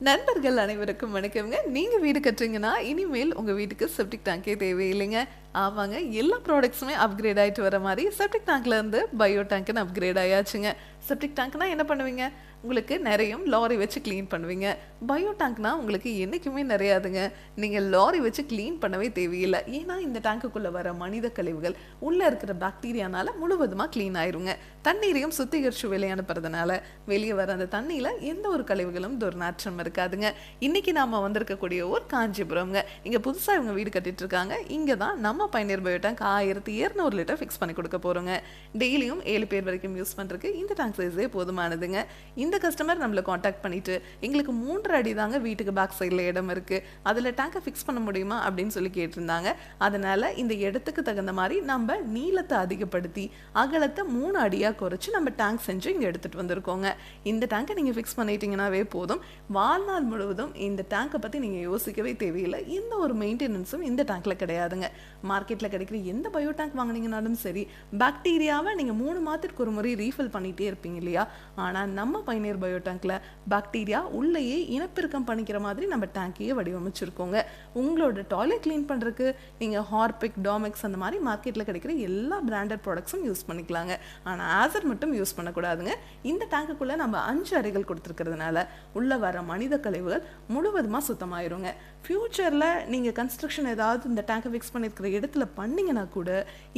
நண்பர்கள் அனைவருக்கும் வணக்கம்ங்க. நீங்க வீடு கட்டுறீங்கன்னா, இனிமேல் உங்க வீட்டுக்கு செப்டிக் டேங்கே தேவையில்லைங்க. ஆமாங்க, எல்லா ப்ராடக்ட்ஸுமே அப்கிரேட் ஆயிட்டு வர மாரி, செப்டிக் டேங்க்ல இருந்து பயோ டேங்க்ன்னு அப்கிரேட் ஆயாச்சுங்க. செப்டிக் டேங்க்னா என்ன பண்ணுவீங்க? உங்களுக்கு நெறையும் லாரி வச்சு கிளீன் பண்ணுவீங்க. பயோ டேங்க்னா உங்களுக்கு என்னைக்குமே நெறையாதுங்க. நீங்க லாரி வச்சு கிளீன் பண்ணவே தேவையில்ல. ஏன்னா, இந்த டேங்க்குக்குள்ள வர மனித கழிவுகள், உள்ள இருக்கிற பாக்டீரியானால முழுவதுமா கிளீன் ஆயிருங்க. தண்ணீரையும் சுத்திகரிச்சு வெளிய அனுப்புறதுனால, வெளிய வர அந்த தண்ணீல எந்த ஒரு கழிவுகளும் துர்நாற்றம் இருக்காதுங்க. இன்னைக்கு நாம வந்திருக்கக்கூடிய ஊர் காஞ்சிபுரம்ங்க. இங்க புதுசா இவங்க வீடு கட்டிட்டு இருக்காங்க. இங்க தான் நம்ம பயணியர் பயோ டேங்க் 1200 லிட்டர் ஃபிக்ஸ் பண்ணி கொடுக்க போறோங்க. டெய்லியும் 7 பேர் வரைக்கும் யூஸ் பண்றதுக்கு இந்த டேங்க் சைஸே போதுமானதுங்க. இந்த கஸ்டமர் நம்மள காண்டாக்ட் பண்ணிட்டு எங்களுக்கு 3 அடி தாங்க வீட்டுக்கு பேக் சைடில் இடம் இருக்கு, அதில் டேங்கை ஃபிக்ஸ் பண்ண முடியுமா அப்படின்னு சொல்லி கேட்டிருந்தாங்க. அதனால இந்த இடத்துக்கு தகுந்த மாதிரி நம்ம நீளத்தை அதிகப்படுத்தி அகலத்தை 3 அடியாக குறைச்சி நம்ம டேங்க் செஞ்சு இங்கே எடுத்துட்டு வந்திருக்கோங்க. இந்த டேங்கை நீங்கள் ஃபிக்ஸ் பண்ணிட்டீங்கன்னாவே போதும், வாழ்நாள் முழுவதும் இந்த டேங்கை பற்றி நீங்கள் யோசிக்கவே தேவையில்லை. எந்த ஒரு மெயின்டெனன்ஸும் இந்த டேங்க்ல கிடையாதுங்க. மார்க்கெட்டில் கிடைக்கிற எந்த பயோ டேங்க் வாங்கினீங்கனாலும் சரி, பாக்டீரியாவை நீங்கள் 3 மாதத்துக்கு ஒரு முறை ரீஃபில் பண்ணிகிட்டே இருப்பீங்க இல்லையா? ஆனால் நம்ம பயணியர் பயோ டேங்க்ல பாக்டீரியா உள்ளேயே இனப்பெருக்கம் பண்ணிக்கிற மாதிரி நம்ம டேங்கையே வடிவமைச்சிருக்கோங்க. உங்களோட டாய்லெட் க்ளீன் பண்ணுறதுக்கு நீங்கள் ஹார்பிக், டாமெக்ஸ் அந்த மாதிரி மார்க்கெட்டில் கிடைக்கிற எல்லா பிராண்டட் ப்ராடக்ட்ஸும் யூஸ் பண்ணிக்கலாங்க. ஆனால் ஆசர் மட்டும் யூஸ் பண்ணக்கூடாதுங்க. இந்த டேங்குக்குள்ளே நம்ம 5 அறைகள் கொடுத்துருக்கிறதுனால உள்ள வர மனித கழிவுகள் முழுவதுமாக சுத்தமாயிருங்க. ஃப்யூச்சரில் நீங்கள் கன்ஸ்ட்ரக்ஷன் ஏதாவது இந்த டேங்கை ஃபிக்ஸ் பண்ணியிருக்கிற இடத்துல பண்ணிங்கன்னா கூட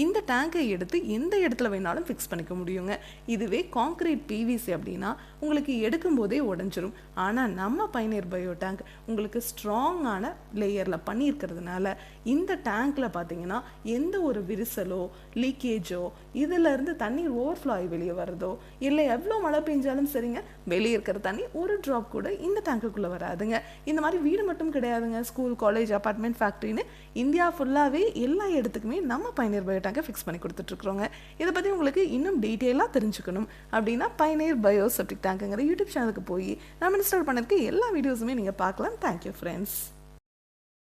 இந்த டேங்கை எடுத்து எந்த இடத்துல வேணாலும் ஃபிக்ஸ் பண்ணிக்க முடியுங்க. இதுவே கான்கிரீட் பிவிசி அப்படின்னா உங்களுக்கு எடுக்கும் போதே உடஞ்சிரும். ஆனால் நம்ம பயணியர் பயோ டேங்க் உங்களுக்கு ஸ்ட்ராங்கான லேயரில் பண்ணியிருக்கிறதுனால இந்த டேங்க்கில் பார்த்தீங்கன்னா எந்த ஒரு விரிசலோ லீக்கேஜோ இதிலிருந்து தண்ணீர் ஓவர்ஃப்ளோ ஆகி வெளியே வருதோ இல்லை எவ்வளோ மழை பெஞ்சாலும் சரிங்க, வெளியே இருக்கிற தண்ணி ஒரு ட்ராப் கூட இந்த டேங்குக்குள்ளே வராதுங்க. இந்த மாதிரி வீடு மட்டும் கிடையாதுங்க, ஸ்கூல், காலேஜ், அப்பார்ட்மெண்ட், ஃபேக்ட்ரின்னு இந்தியா ஃபுல்லாகவே எல்லா இடத்துக்குமே நம்ம பயணியர் பயோ டேங்கை ஃபிக்ஸ் பண்ணி கொடுத்துட்ருக்குறோங்க. இதை பற்றி உங்களுக்கு இன்னும் டீட்டெயிலாக தெரிஞ்சுக்கணும் அப்படின்னா பயணியர் பயோ செப்டிக் டேங்குங்கிற யூடியூப் சேனலுக்கு போய் நம்ம இன்ஸ்டால் பண்ணிருக்க எல்லா வீடியோஸுமே நீங்கள் பார்க்கலாம். Thank you friends.